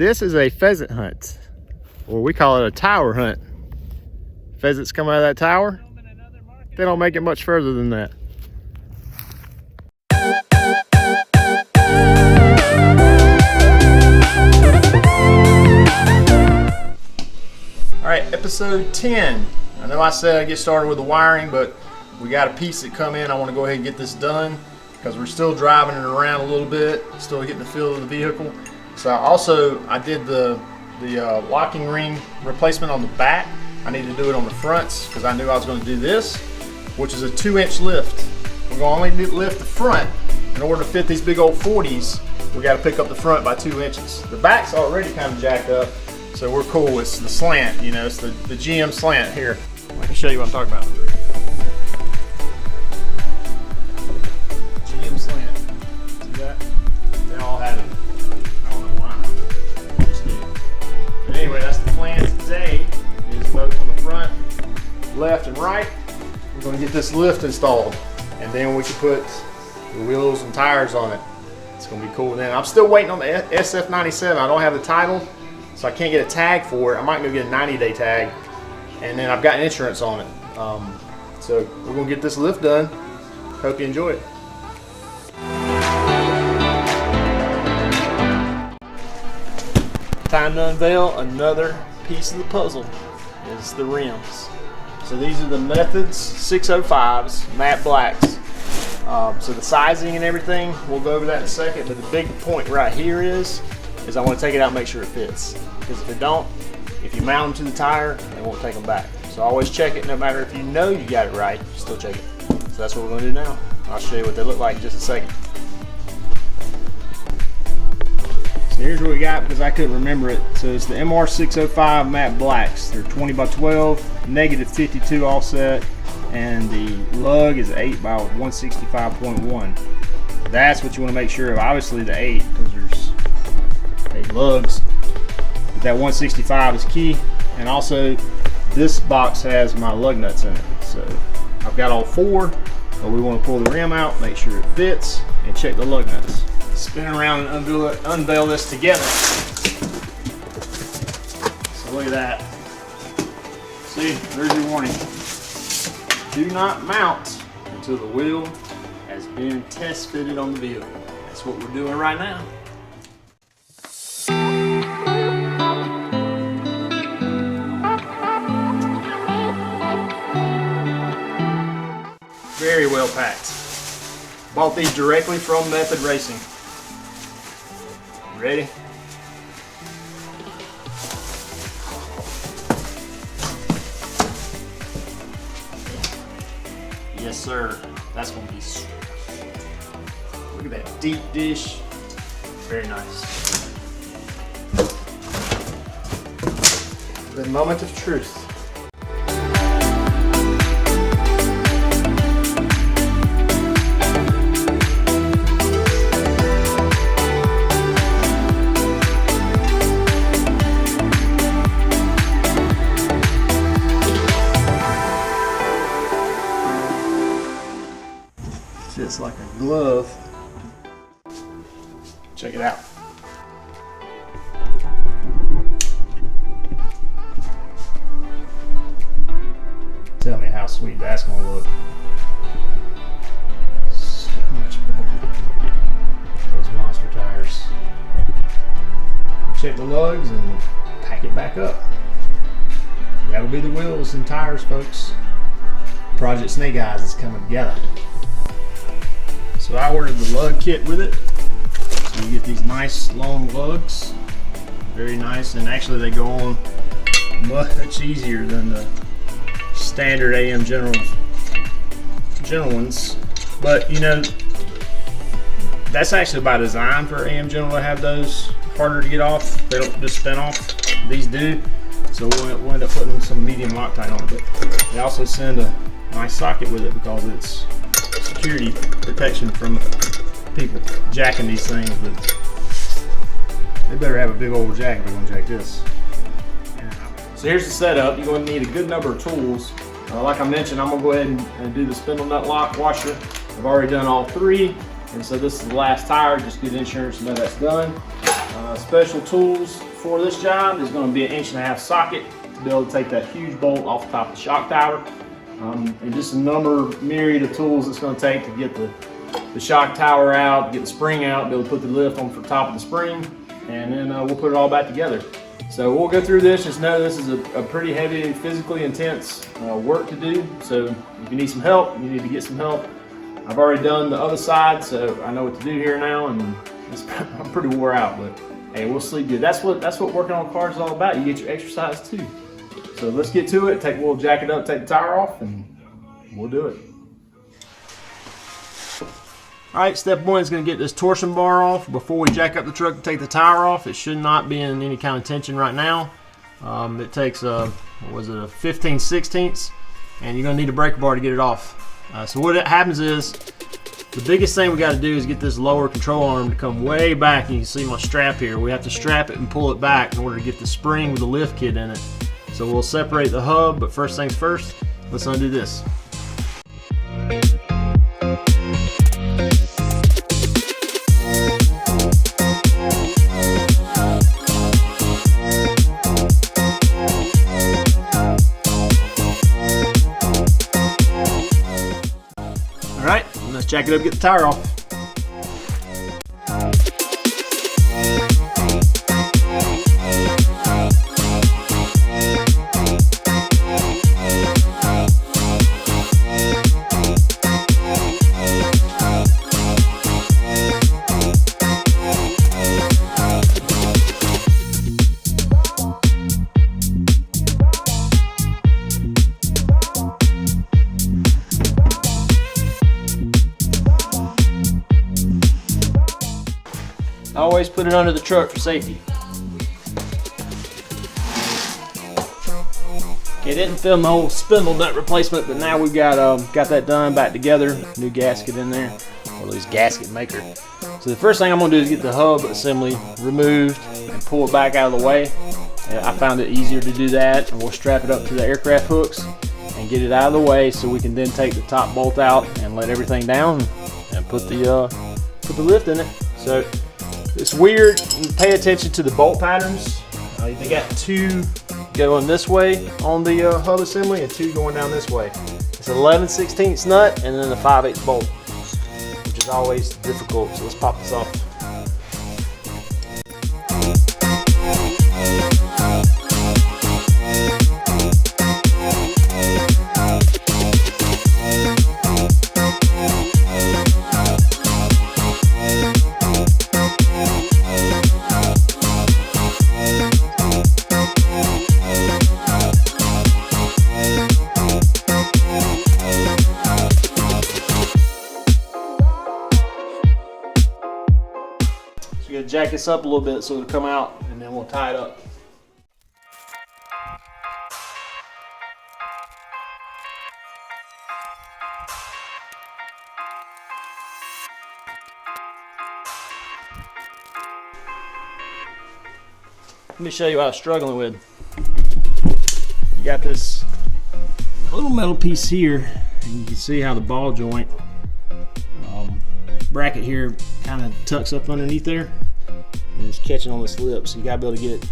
This is a pheasant hunt, or we call it a tower hunt. Pheasants come out of that tower, they don't make it much further than that. All right, episode 10. I know I said I'd get started with the wiring, but we got a piece that come in. I want to go ahead and get this done because we're still driving it around a little bit, still getting the feel of the vehicle. So I did the locking ring replacement on the back. I need to do it on the fronts because I knew I was going to do this, which is a 2-inch lift. We're going to only lift the front. In order to fit these big old 40s, we got to pick up the front by 2 inches. The back's already kind of jacked up, so we're cool. It's the slant, you know, it's the GM slant here. I can show you what I'm talking about. GM slant. See that? They all have it. I don't know why. Just did. But anyway, that's the plan today. Is both on the front, left, and right. We're going to get this lift installed, and then we can put the wheels and tires on it. It's going to be cool. Then I'm still waiting on the SF97. I don't have the title, so I can't get a tag for it. I might go get a 90-day tag, and then I've got insurance on it. So we're going to get this lift done. Hope you enjoy it. Time to unveil another piece of the puzzle. Is the rims. So these are the Methods 605s, matte blacks. So the sizing and everything, we'll go over that in a second, but the big point right here is I want to take it out and make sure it fits. Because if it don't, if you mount them to the tire, they won't take them back. So always check it, no matter if you know you got it right, still check it. So that's what we're going to do now. I'll show you what they look like in just a second. So here's what we got, because I couldn't remember it. So it's the MR605 matte blacks. They're 20 by 12, negative 52 offset, and the lug is 8 by 165.1. That's what you want to make sure of. Obviously the 8, because there's 8 lugs. But that 165 is key. And also this box has my lug nuts in it. So I've got all 4, but we want to pull the rim out, make sure it fits, and check the lug nuts. Spin around and unveil this together. So look at that. See, there's your warning. Do not mount until the wheel has been test fitted on the vehicle. That's what we're doing right now. Very well packed. Bought these directly from Method Racing. Ready? Yes, sir. That's going to be sweet. Look at that deep dish. Very nice. The moment of truth. Just like a glove. Check it out. Tell me how sweet that's going to look. So much better. Those monster tires. Check the lugs and pack it back up. That'll be the wheels and tires, folks. Project Snake Eyes is coming together. So I ordered the lug kit with it. So you get these nice long lugs. Very nice, and actually they go on much easier than the standard AM general ones. But you know, that's actually by design for AM General to have those harder to get off. They don't just spin off. These do. So we'll end up putting some medium Loctite on it. But they also send a nice socket with it because it's security protection from people jacking these things, but they better have a big old jack if they're going to jack this. So here's the setup. You're going to need a good number of tools. Like I mentioned, I'm going to go ahead and do the spindle nut lock washer. I've already done all 3, and so this is the last tire. Just get insurance to know that's done. Special tools for this job is going to be an 1.5 inch socket to be able to take that huge bolt off the top of the shock tower. And just a myriad of tools it's going to take to get the shock tower out, get the spring out, be able to put the lift on the top of the spring, and then we'll put it all back together. So we'll go through this. Just know this is a pretty heavy, physically intense work to do. So if you need some help, you need to get some help. I've already done the other side, so I know what to do here now, and I'm pretty wore out, but hey, we'll sleep good. That's what working on cars is all about. You get your exercise too. So let's get to it. We'll jack it up, take the tire off, and we'll do it. All right, step one is going to get this torsion bar off before we jack up the truck and take the tire off. It should not be in any kind of tension right now. It takes a 15/16, and you're going to need a breaker bar to get it off. So what happens is, the biggest thing we got to do is get this lower control arm to come way back, and you can see my strap here. We have to strap it and pull it back in order to get the spring with the lift kit in it. So we'll separate the hub, but first things first, let's undo this. All right, let's jack it up, get the tire off. Always put it under the truck for safety. Okay, didn't film the whole spindle nut replacement, but now we've got that done, back together. New gasket in there, or at least gasket maker. So the first thing I'm gonna do is get the hub assembly removed and pull it back out of the way. I found it easier to do that, and we'll strap it up to the aircraft hooks and get it out of the way so we can then take the top bolt out and let everything down and put the lift in it. So it's weird. Pay attention to the bolt patterns. They got two going this way on the hub assembly and two going down this way. It's an 11/16 nut and then a 5/8 bolt, which is always difficult. So let's pop this off. We're going to jack this up a little bit so it'll come out, and then we'll tie it up. Let me show you what I was struggling with. You got this little metal piece here, and you can see how the ball joint bracket here kind of tucks up underneath there, and it's catching on this lip. So you gotta be able to get it,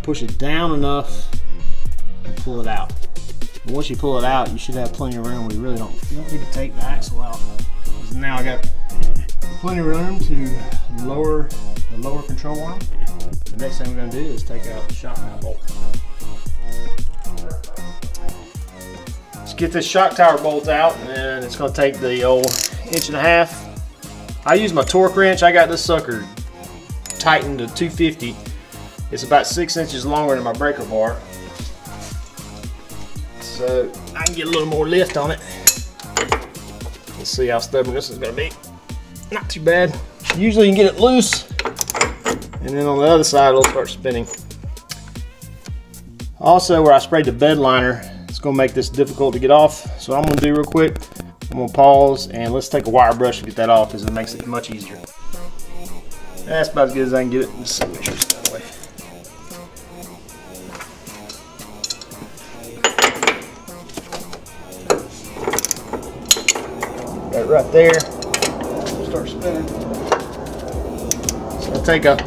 push it down enough, and pull it out. And once you pull it out, you should have plenty of room where you don't need to take the axle out. Because now I got plenty of room to lower the lower control arm. The next thing we're gonna do is take out the shock mount bolt. Let's get this shock tower bolt out, and it's gonna take the old 1.5 inch. I use my torque wrench. I got this sucker tightened to 250. It's about 6 inches longer than my breaker bar, so I can get a little more lift on it. Let's see how stubborn this is gonna be. Not too bad. Usually you can get it loose, and then on the other side it'll start spinning. Also, where I sprayed the bed liner, it's gonna make this difficult to get off. So what I'm gonna do real quick, I'm gonna pause and let's take a wire brush and get that off, because it makes it much easier. That's about as good as I can get it. Just make sure it's that way. Got it right there. Start spinning. So I'll take a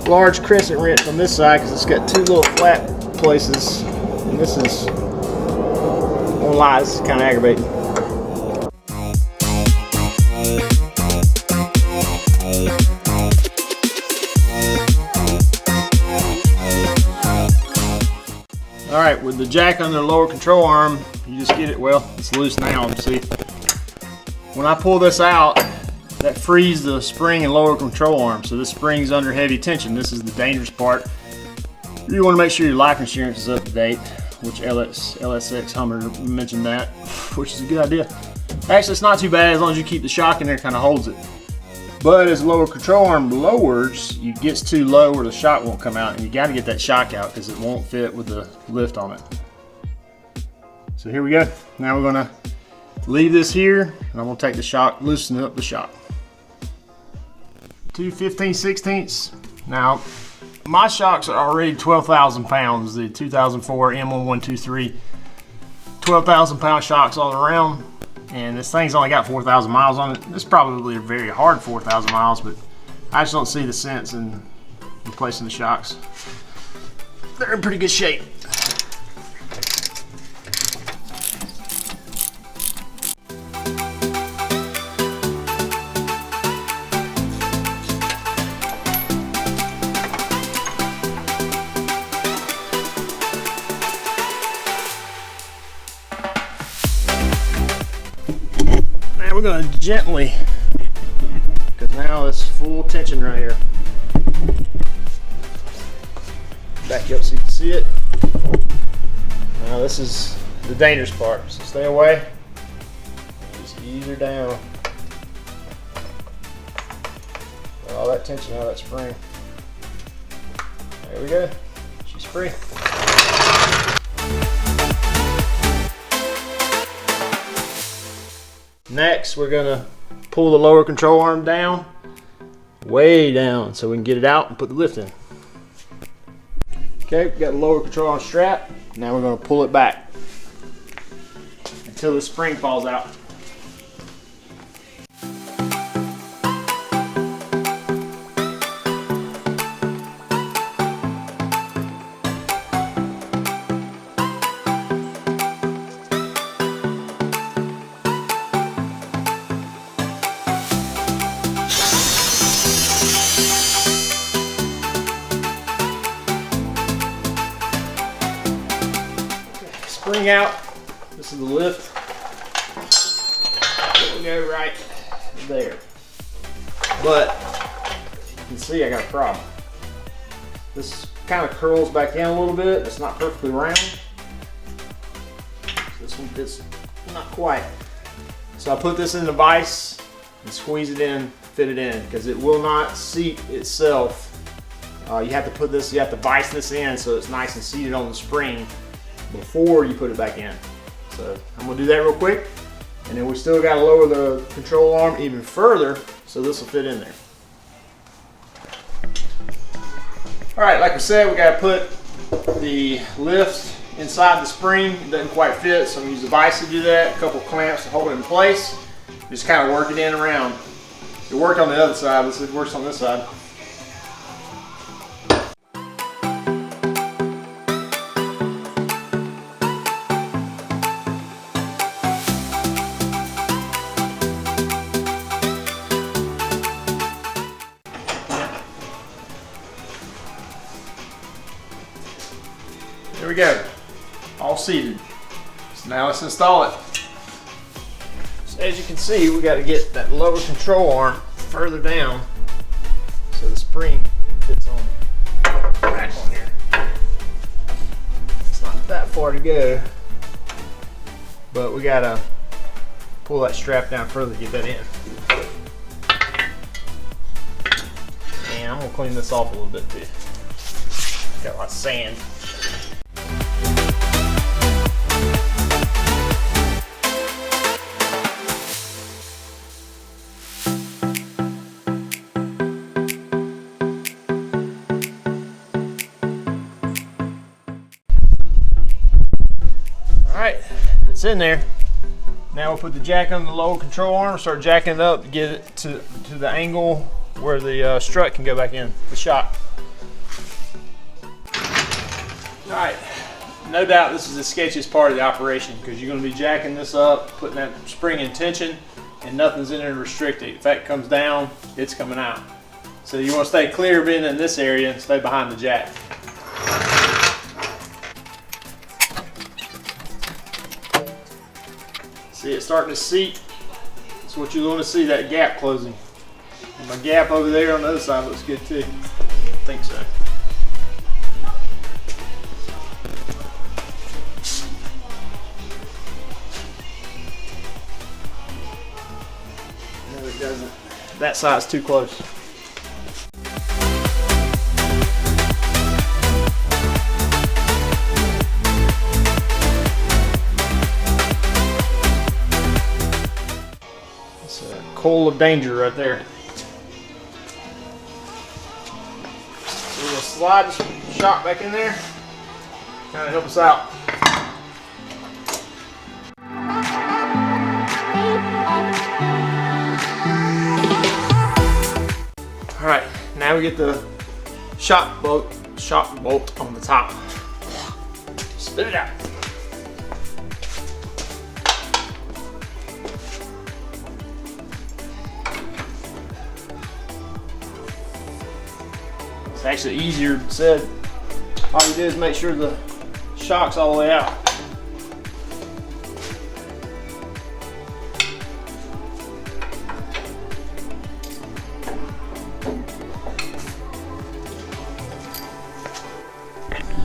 large crescent wrench on this side because it's got two little flat places, and this is, won't lie, this is kind of aggravating. All right, with the jack on the lower control arm, you just get it, well, it's loose now, see. When I pull this out, that frees the spring and lower control arm, so this spring's under heavy tension. This is the dangerous part. You want to make sure your life insurance is up to date, which LSX Hummer mentioned that, which is a good idea. Actually, it's not too bad as long as you keep the shock in there, kind of holds it. But as the lower control arm lowers, it gets too low where the shock won't come out, and you got to get that shock out because it won't fit with the lift on it. So here we go. Now we're going to leave this here, and I'm going to take the shock, loosen up the shock. 2 15/16. Now, my shocks are already 12,000 pounds. The 2004 M1123, 12,000 pound shocks all around. And this thing's only got 4,000 miles on it. It's probably a very hard 4,000 miles, but I just don't see the sense in replacing the shocks. They're in pretty good shape. We're going to gently, because now it's full tension right here. Back you up so you can see it. Now this is the dangerous part, so stay away. Just ease her down. Got all that tension out of that spring. There we go. She's free. Next, we're gonna pull the lower control arm down, way down, so we can get it out and put the lift in. Okay, we've got the lower control arm strap. Now we're gonna pull it back until the spring falls out. Spring out. This is the lift. It will go right there. But you can see I got a problem. This kind of curls back in a little bit. It's not perfectly round. This one fits not quite. So I put this in the vise and squeeze it in, fit it in, because it will not seat itself. You have to put this, you have to vise this in so it's nice and seated on the spring before you put it back in. So I'm gonna do that real quick, and then we still gotta lower the control arm even further so this will fit in there. All right, like I said, we gotta put the lift inside the spring. It doesn't quite fit, so I'm gonna use the vise to do that, a couple clamps to hold it in place. Just kind of work it in around. It worked on the other side, let's see if it works on this side. There we go, all seated. So now let's install it. So as you can see, we got to get that lower control arm further down so the spring fits on the back on here. It's not that far to go, but we got to pull that strap down further to get that in. And I'm going to clean this off a little bit too. Got a lot of sand. Alright, it's in there. Now we'll put the jack on the lower control arm, start jacking it up to get it to the angle where the strut can go back in, the shock. All right, no doubt this is the sketchiest part of the operation because you're going to be jacking this up, putting that spring in tension, and nothing's in there to restrict it. If that comes down, it's coming out. So you want to stay clear of being in this area and stay behind the jack. See it starting to seat? That's what you want to see, that gap closing. And my gap over there on the other side looks good too. I think so. No, it doesn't. That side's too close. It's a coal of danger right there. So we'll slide the shock back in there, kind of help us out. All right, now we get the shock bolt on the top. Spit it out. It's actually easier said. All you do is make sure the shock's all the way out.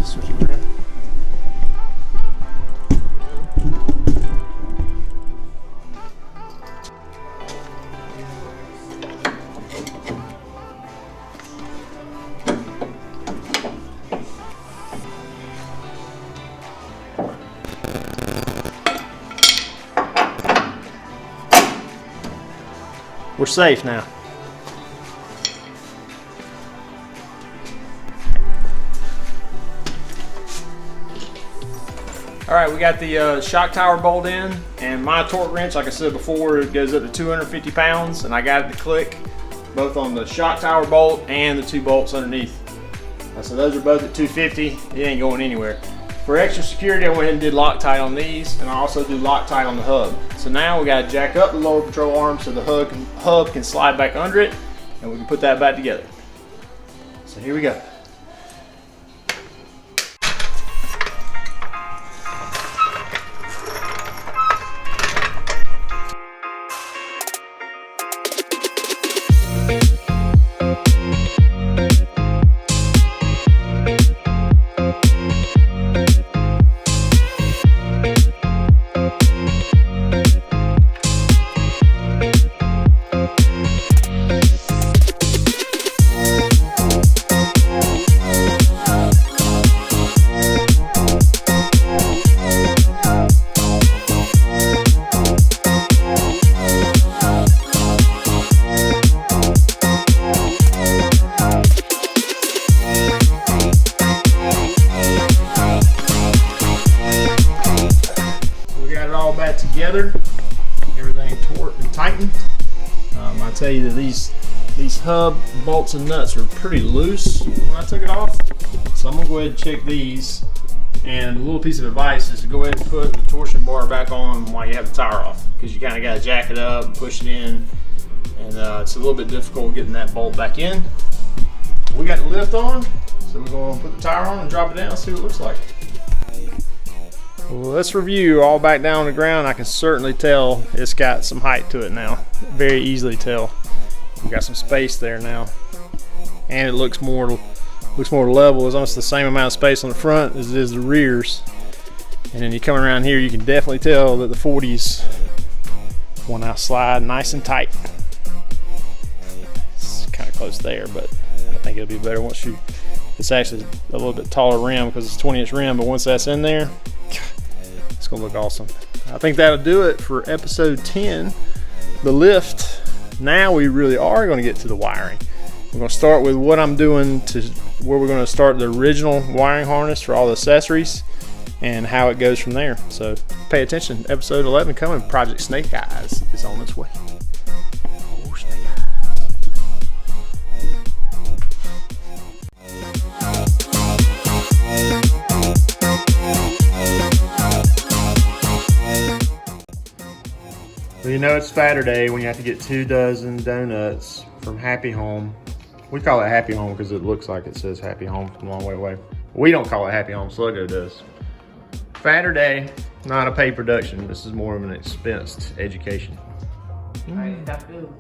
Switch it around. We're safe now. All right, we got the shock tower bolt in, and my torque wrench, like I said before, it goes up to 250 pounds, and I got it to click both on the shock tower bolt and the two bolts underneath. So those are both at 250. It ain't going anywhere. For extra security, I went ahead and did Loctite on these, and I also do Loctite on the hub. So now we got to jack up the lower control arm so the hub can slide back under it, and we can put that back together. So here we go. Together, everything torqued and tightened. I tell you that these hub bolts and nuts are pretty loose when I took it off, so I'm gonna go ahead and check these. And a little piece of advice is to go ahead and put the torsion bar back on while you have the tire off, because you kind of got to jack it up and push it in, and it's a little bit difficult getting that bolt back in. We got the lift on, so we're going to put the tire on and drop it down and see what it looks like. Well, let's review all back down on the ground. I can certainly tell it's got some height to it now. Very easily tell. We got some space there now, and it looks more level. It's almost the same amount of space on the front as it is the rears. And then you come around here, you can definitely tell that the 40s will now slide nice and tight. It's kind of close there, but I think it'll be better once you. It's actually a little bit taller rim because it's a 20-inch rim, but once that's in there, it's gonna look awesome. I think that'll do it for episode 10, the lift. Now we really are gonna get to the wiring. We're gonna start with what I'm doing to where we're gonna start the original wiring harness for all the accessories and how it goes from there. So pay attention. Episode 11 coming. Project Snake Eyes is on its way. Oh, Snake Eyes. You know it's Saturday when you have to get 2 dozen donuts from Happy Home. We call it Happy Home because it looks like it says Happy Home from a long way away. We don't call it Happy Home, Sluggo does. Saturday, not a paid production. This is more of an expensed education. Alright, that's good.